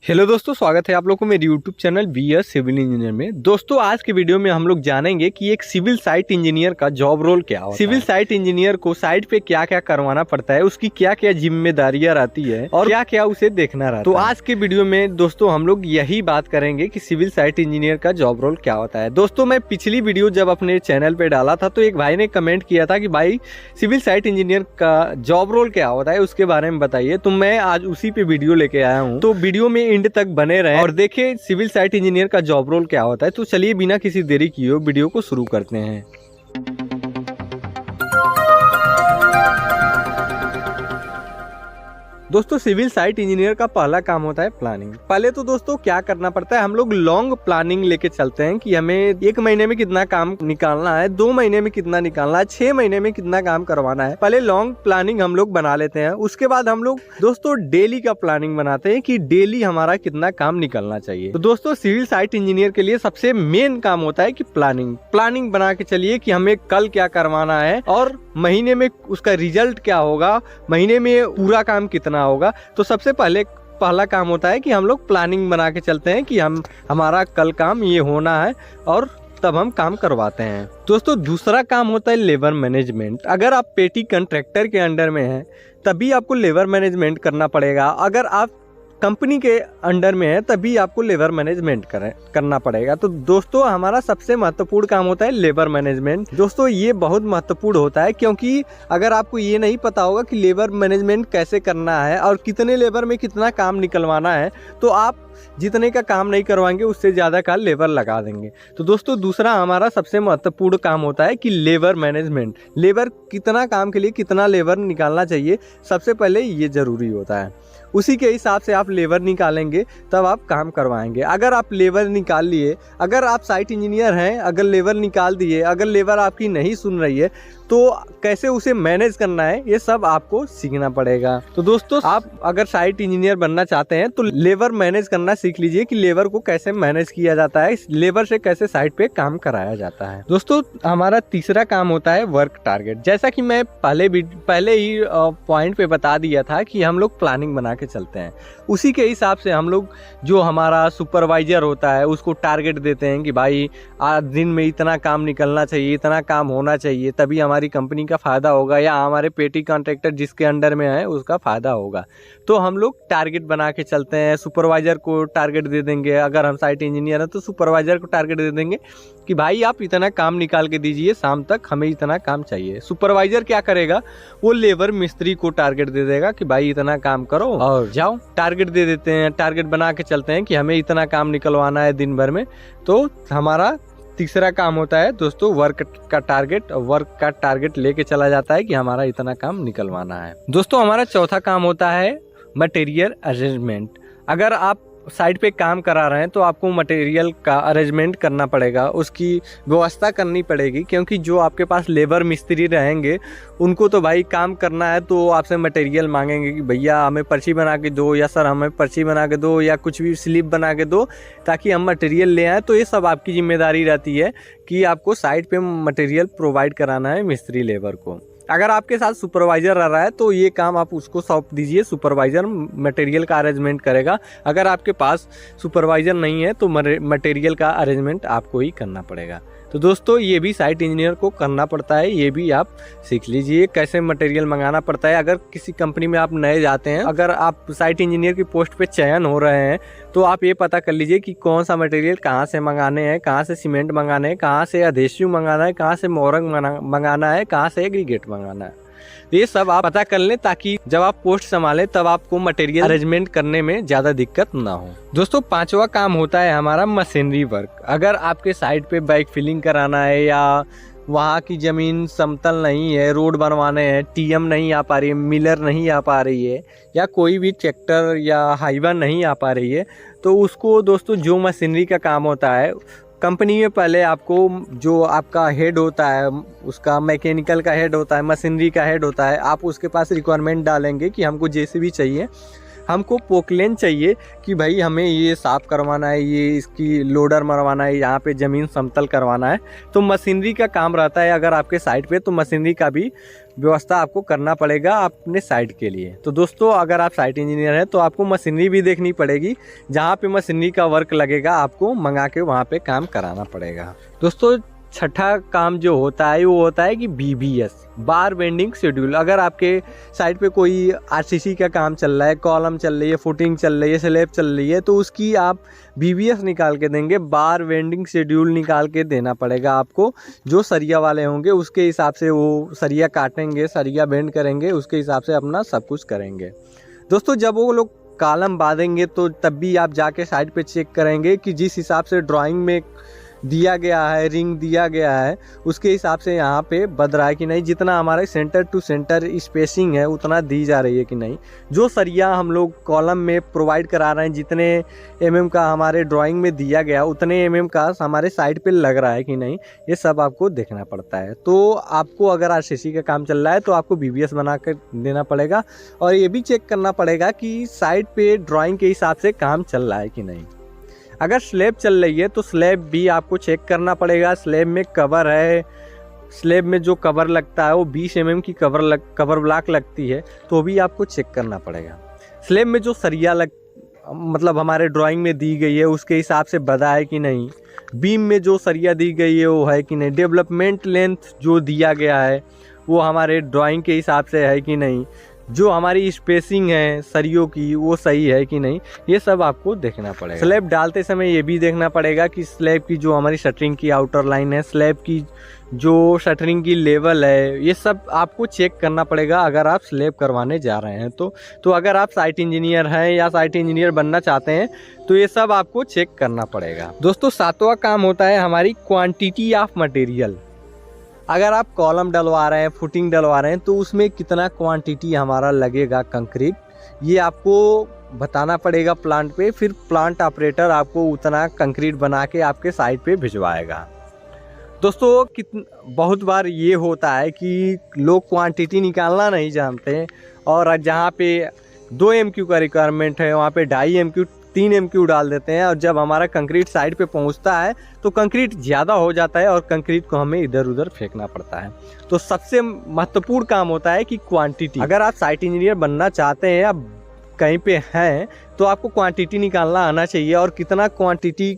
Hello दोस्तों, स्वागत है आप लोगों को मेरे YouTube channel VS civil engineer में। दोस्तों आज के वीडियो में हम लोग जानेंगे कि एक सिविल साइट इंजीनियर का जॉब रोल क्या होता है। सिविल साइट इंजीनियर को साइट पे क्या क्या करवाना पड़ता है, उसकी क्या क्या जिम्मेदारियां रहती है और क्या क्या उसे देखना रहता है। तो आज के वीडियो में दोस्तों हम लोग यही बात करेंगे कि सिविल साइट इंजीनियर का जॉब रोल क्या होता है। दोस्तों मैं पिछली वीडियो जब अपने चैनल पे डाला था तो एक भाई ने कमेंट किया था कि भाई सिविल साइट इंजीनियर का जॉब रोल क्या होता है, उसके बारे में बताइए। तो मैं आज उसी पे वीडियो लेके आया हूँ, तो वीडियो में एंड तक बने रहे और देखें सिविल साइट इंजीनियर का जॉब रोल क्या होता है। तो चलिए बिना किसी देरी किए वीडियो को शुरू करते हैं। दोस्तों सिविल साइट इंजीनियर का पहला काम होता है प्लानिंग। पहले तो दोस्तों क्या करना पड़ता है, हम लोग लॉन्ग प्लानिंग लेके चलते हैं कि हमें 1 महीने में कितना काम निकालना है, 2 महीने में कितना निकालना है, 6 महीने में कितना काम करवाना है। पहले लॉन्ग प्लानिंग हम लोग बना लेते हैं। उसके बाद हम लोग दोस्तों डेली का प्लानिंग बनाते हैं कि डेली हमारा कितना काम निकलना चाहिए। तो दोस्तों सिविल साइट इंजीनियर के लिए सबसे मेन काम होता है कि प्लानिंग बना के चलिए कि हमें कल क्या करवाना है और महीने में उसका रिजल्ट क्या होगा, महीने में पूरा काम कितना होगा। तो सबसे पहला काम होता है कि हम लोग प्लानिंग बना के चलते हैं कि हमारा कल काम ये होना है और तब हम काम करवाते हैं। दोस्तों दूसरा काम होता है लेबर मैनेजमेंट। अगर आप पेटी कॉन्ट्रैक्टर के अंडर में हैं तभी आपको लेबर मैनेजमेंट करना पड़ेगा। अगर आप कंपनी के अंडर में है तभी आपको लेबर मैनेजमेंट करना पड़ेगा। तो दोस्तों हमारा सबसे महत्वपूर्ण काम होता है लेबर मैनेजमेंट। दोस्तों ये बहुत महत्वपूर्ण होता है क्योंकि अगर आपको ये नहीं पता होगा कि लेबर मैनेजमेंट कैसे करना है और कितने लेबर में कितना काम निकलवाना है तो आप जितने का काम नहीं करवाएंगे उससे ज़्यादा का लेबर लगा देंगे। तो दोस्तों दूसरा हमारा सबसे महत्वपूर्ण काम होता है कि लेबर मैनेजमेंट। लेबर कितना काम के लिए कितना लेबर निकालना चाहिए, सबसे पहले ये ज़रूरी होता है। उसी के हिसाब से आप लेबर निकालेंगे तब आप काम करवाएंगे। अगर आप लेबर निकाल लिए, अगर आप साइट इंजीनियर हैं, अगर लेबर निकाल दिए, अगर लेबर आपकी नहीं सुन रही है तो कैसे उसे मैनेज करना है ये सब आपको सीखना पड़ेगा। तो दोस्तों आप अगर साइट इंजीनियर बनना चाहते हैं तो लेबर मैनेज करना सीख लीजिए कि लेबर को कैसे मैनेज किया जाता है, लेबर से कैसे साइट पे काम कराया जाता है। दोस्तों हमारा तीसरा काम होता है वर्क टारगेट। जैसा कि मैं पहले ही पॉइंट पे बता दिया था कि हम लोग प्लानिंग बना के चलते हैं। उसी के हिसाब से हम लोग जो हमारा सुपरवाइजर होता है उसको टारगेट देते हैं कि भाई आज दिन में इतना काम निकलना चाहिए, इतना काम होना चाहिए, तभी हमारी कंपनी का फायदा होगा या हमारे पेटी कॉन्ट्रैक्टर जिसके अंडर में है उसका फायदा होगा। तो हम लोग टारगेट बना के चलते हैं। सुपरवाइजर को टारगेट दे देंगे, अगर हम साइट इंजीनियर हैं तो सुपरवाइजर को टारगेट दे देंगे कि भाई आप इतना काम निकाल के दीजिए, शाम तक हमें इतना काम चाहिए। सुपरवाइजर क्या करेगा, वो लेबर मिस्त्री को टारगेट दे देगा कि भाई इतना काम करो और जाओ। टारगेट दे देते हैं, टारगेट बना के चलते हैं कि हमें इतना काम निकलवाना है दिन भर में। तो हमारा तीसरा काम होता है दोस्तों वर्क का टारगेट लेके चला जाता है कि हमारा इतना काम निकलवाना है। दोस्तों हमारा चौथा काम होता है मटेरियल अरेंजमेंट। अगर आप साइट पे काम करा रहे हैं तो आपको मटेरियल का अरेंजमेंट करना पड़ेगा, उसकी व्यवस्था करनी पड़ेगी क्योंकि जो आपके पास लेबर मिस्त्री रहेंगे उनको तो भाई काम करना है तो आपसे मटेरियल मांगेंगे कि भैया हमें पर्ची बना के दो या सर हमें पर्ची बना के दो या कुछ भी स्लिप बना के दो ताकि हम मटेरियल ले आएँ। तो ये सब आपकी जिम्मेदारी रहती है कि आपको साइट पे मटेरियल प्रोवाइड कराना है मिस्त्री लेबर को। अगर आपके साथ सुपरवाइजर रह रहा है तो ये काम आप उसको सौंप दीजिए, सुपरवाइजर मटेरियल का अरेंजमेंट करेगा। अगर आपके पास सुपरवाइजर नहीं है तो मटेरियल का अरेंजमेंट आपको ही करना पड़ेगा। तो दोस्तों ये भी साइट इंजीनियर को करना पड़ता है, ये भी आप सीख लीजिए कैसे मटेरियल मंगाना पड़ता है। अगर किसी कंपनी में आप नए जाते हैं, अगर आप साइट इंजीनियर की पोस्ट पे चयन हो रहे हैं तो आप ये पता कर लीजिए कि कौन सा मटेरियल कहाँ से मंगाने हैं, कहाँ से सीमेंट मंगाने हैं, कहाँ से अधेसिव मंगाना है, कहाँ से मोरंग मंगाना है, कहाँ से एग्रीगेट मंगाना है। ये सब आप पता कर लें ताकि जब आप पोस्ट संभालें तब आपको मटेरियल अरेंजमेंट करने में ज़्यादा दिक्कत ना हो। दोस्तों पांचवा काम होता है हमारा मशीनरी वर्क। अगर आपके साइट पे बैक फिलिंग कराना है या वहाँ की ज़मीन समतल नहीं है, रोड बनवाने हैं, टीएम नहीं आ पा रही है, मिलर नहीं आ पा रही है या कोई भी ट्रैक्टर या हाईवा नहीं आ पा रही है तो उसको दोस्तों जो मशीनरी का काम होता है कंपनी में पहले आपको जो आपका हेड होता है, उसका मैकेनिकल का हेड होता है, मशीनरी का हेड होता है, आप उसके पास रिक्वायरमेंट डालेंगे कि हमको जेसीबी चाहिए। हमको पोकलेन चाहिए कि भाई हमें ये साफ़ करवाना है, ये इसकी लोडर मरवाना है, यहाँ पे ज़मीन समतल करवाना है, तो मशीनरी का काम रहता है अगर आपके साइट पे, तो मशीनरी का भी व्यवस्था आपको करना पड़ेगा अपने साइट के लिए। तो दोस्तों अगर आप साइट इंजीनियर हैं तो आपको मशीनरी भी देखनी पड़ेगी, जहाँ पे मशीनरी का वर्क लगेगा आपको मंगा के वहाँ पे काम कराना पड़ेगा। दोस्तों छठा काम जो होता है वो होता है कि BBS, बार बेंडिंग शेड्यूल। अगर आपके साइट पे कोई RCC का काम चल रहा है, कॉलम चल रही है, फुटिंग चल रही है, स्लैब चल रही है, तो उसकी आप BBS निकाल के देंगे, बार बेंडिंग शेड्यूल निकाल के देना पड़ेगा आपको। जो सरिया वाले होंगे उसके हिसाब से वो सरिया काटेंगे, सरिया बेंड करेंगे, उसके हिसाब से अपना सब कुछ करेंगे। दोस्तों जब वो लोग कॉलम बांधेंगे तो तब भी आप जाके साइट पे चेक करेंगे कि जिस हिसाब से ड्राइंग में दिया गया है, रिंग दिया गया है, उसके हिसाब से यहाँ पे बद रहा है कि नहीं, जितना हमारे सेंटर टू सेंटर स्पेसिंग है उतना दी जा रही है कि नहीं, जो सरिया हम लोग कॉलम में प्रोवाइड करा रहे हैं जितने mm का हमारे ड्राइंग में दिया गया उतने mm का हमारे साइट पे लग रहा है कि नहीं, ये सब आपको देखना पड़ता है। तो आपको अगर RCC का काम चल रहा है तो आपको BBS बना कर देना पड़ेगा, और ये भी चेक करना पड़ेगा कि साइट पे ड्राइंग के हिसाब से काम चल रहा है कि नहीं। अगर स्लैब चल रही है तो स्लैब भी आपको चेक करना पड़ेगा, स्लैब में कवर है, स्लैब में जो कवर लगता है वो 20 mm की कवर ब्लॉक लगती है, तो भी आपको चेक करना पड़ेगा। स्लैब में जो सरिया मतलब हमारे ड्राइंग में दी गई है उसके हिसाब से बधा है कि नहीं, बीम में जो सरिया दी गई है वो है कि नहीं, डेवलपमेंट लेंथ जो दिया गया है वो हमारे ड्राइंग के हिसाब से है कि नहीं, जो हमारी स्पेसिंग है सरियों की वो सही है कि नहीं, ये सब आपको देखना पड़ेगा। स्लैब डालते समय ये भी देखना पड़ेगा कि स्लैब की जो हमारी शटरिंग की आउटर लाइन है, स्लैब की जो शटरिंग की लेवल है, ये सब आपको चेक करना पड़ेगा अगर आप स्लैब करवाने जा रहे हैं तो अगर आप साइट इंजीनियर हैं या साइट इंजीनियर बनना चाहते हैं तो ये सब आपको चेक करना पड़ेगा। दोस्तों सातवां काम होता है हमारी क्वांटिटी ऑफ मटेरियल। अगर आप कॉलम डलवा रहे हैं, फुटिंग डलवा रहे हैं, तो उसमें कितना क्वांटिटी हमारा लगेगा कंक्रीट, ये आपको बताना पड़ेगा प्लांट पे। फिर प्लांट ऑपरेटर आपको उतना कंक्रीट बना के आपके साइट पे भिजवाएगा। दोस्तों बहुत बार ये होता है कि लोग क्वांटिटी निकालना नहीं जानते हैं, और जहाँ पे 2 MQ का रिक्वायरमेंट है वहाँ पे 2.5 MQ 3 MQ डाल देते हैं, और जब हमारा कंक्रीट साइट पे पहुंचता है तो कंक्रीट ज़्यादा हो जाता है और कंक्रीट को हमें इधर उधर फेंकना पड़ता है। तो सबसे महत्वपूर्ण काम होता है कि क्वांटिटी। अगर आप साइट इंजीनियर बनना चाहते हैं या कहीं पे हैं तो आपको क्वांटिटी निकालना आना चाहिए, और कितना क्वांटिटी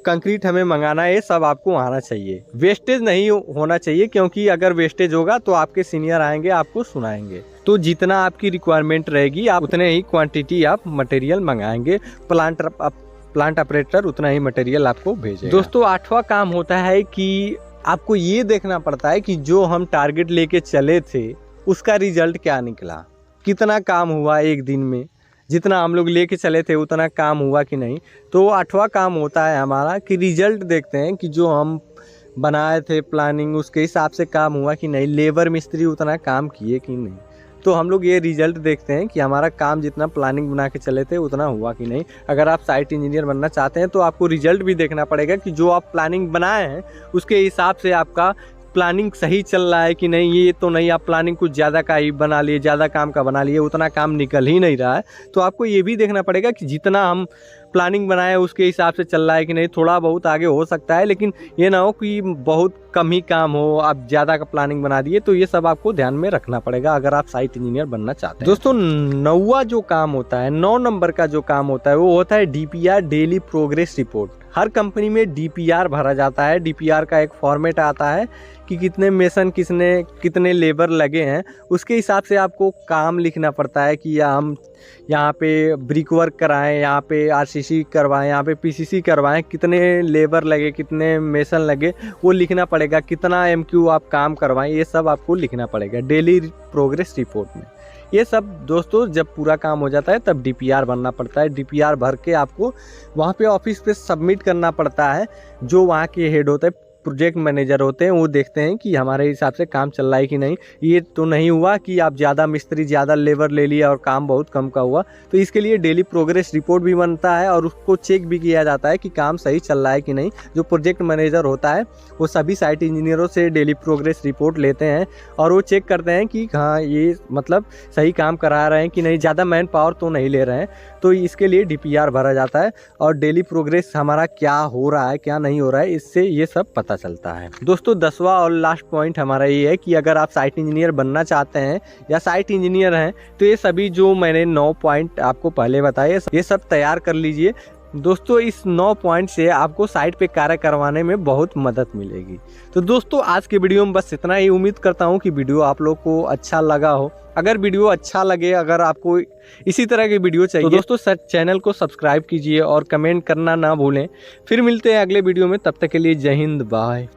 कंक्रीट हमें मंगाना है ये सब आपको आना चाहिए। वेस्टेज नहीं होना चाहिए, क्योंकि अगर वेस्टेज होगा तो आपके सीनियर आएंगे आपको सुनाएंगे। तो जितना आपकी रिक्वायरमेंट रहेगी आप उतने ही क्वांटिटी आप मटेरियल मंगाएंगे, प्लांट ऑपरेटर उतना ही मटेरियल आपको भेजेगा। दोस्तों 8वां काम होता है कि आपको ये देखना पड़ता है कि जो हम टारगेट लेके चले थे उसका रिजल्ट क्या निकला, कितना काम हुआ एक दिन में, जितना हम लोग लेके चले थे उतना काम हुआ कि नहीं। तो 8वां काम होता है हमारा कि रिजल्ट देखते हैं कि जो हम बनाए थे प्लानिंग उसके हिसाब से काम हुआ कि नहीं, लेबर मिस्त्री उतना काम किए कि नहीं। तो हम लोग ये रिजल्ट देखते हैं कि हमारा काम जितना प्लानिंग बना के चले थे उतना हुआ कि नहीं। अगर आप साइट इंजीनियर बनना चाहते हैं तो आपको रिजल्ट भी देखना पड़ेगा कि जो आप प्लानिंग बनाए हैं उसके हिसाब से आपका प्लानिंग सही चल रहा है कि नहीं। ये तो नहीं आप प्लानिंग कुछ ज़्यादा का ही बना लिए, ज़्यादा काम का बना लिए, उतना काम निकल ही नहीं रहा है। तो आपको ये भी देखना पड़ेगा कि जितना हम प्लानिंग बनाए उसके हिसाब से चल रहा है कि नहीं। थोड़ा बहुत आगे हो सकता है, लेकिन ये ना हो कि बहुत कम ही काम हो, आप ज़्यादा का प्लानिंग बना दिए। तो ये सब आपको ध्यान में रखना पड़ेगा अगर आप साइट इंजीनियर बनना चाहते हैं। दोस्तों 9वां जो काम होता है, 9 नंबर का जो काम होता है वो होता है DPR, डेली प्रोग्रेस रिपोर्ट। हर कंपनी में DPR भरा जाता है। DPR का एक फॉर्मेट आता है कि कितने मेसन कितने लेबर लगे हैं, उसके हिसाब से आपको काम लिखना पड़ता है कि हम यहाँ पे ब्रिक वर्क कराएं, यहाँ पे RCC करवाएं, यहाँ पे PCC करवाएं, कितने लेबर लगे, कितने मेसन लगे, वो लिखना पड़ेगा। कितना MQ आप काम करवाएं, ये सब आपको लिखना पड़ेगा डेली प्रोग्रेस रिपोर्ट में। ये सब दोस्तों जब पूरा काम हो जाता है तब DPR भरना पड़ता है। DPR भर के आपको वहाँ पे ऑफिस पे सबमिट करना पड़ता है। जो वहाँ के हेड होता है प्रोजेक्ट मैनेजर होते हैं वो देखते हैं कि हमारे हिसाब से काम चल रहा है कि नहीं। ये तो नहीं हुआ कि आप ज़्यादा मिस्त्री ज़्यादा लेबर ले लिया और काम बहुत कम का हुआ। तो इसके लिए डेली प्रोग्रेस रिपोर्ट भी बनता है और उसको चेक भी किया जाता है कि काम सही चल रहा है कि नहीं। जो प्रोजेक्ट मैनेजर होता है वो सभी साइट इंजीनियरों से डेली प्रोग्रेस रिपोर्ट लेते हैं और वो चेक करते हैं कि हाँ ये मतलब सही काम करा रहे हैं कि नहीं, ज़्यादा मैन पावर तो नहीं ले रहे हैं। तो इसके लिए DPR भरा जाता है और डेली प्रोग्रेस हमारा क्या हो रहा है क्या नहीं हो रहा है, इससे ये सब पता चलता है। दोस्तों 10वां और लास्ट पॉइंट हमारा ये है कि अगर आप साइट इंजीनियर बनना चाहते हैं या साइट इंजीनियर हैं तो ये सभी जो मैंने 9 पॉइंट आपको पहले बताए ये सब तैयार कर लीजिए। दोस्तों इस 9 पॉइंट से आपको साइट पे कार्य करवाने में बहुत मदद मिलेगी। तो दोस्तों आज के वीडियो में बस इतना ही। उम्मीद करता हूँ कि वीडियो आप लोग को अच्छा लगा हो। अगर वीडियो अच्छा लगे, अगर आपको इसी तरह की वीडियो चाहिए तो दोस्तों चैनल को सब्सक्राइब कीजिए और कमेंट करना ना भूलें। फिर मिलते हैं अगले वीडियो में, तब तक के लिए जय हिंद, बाय।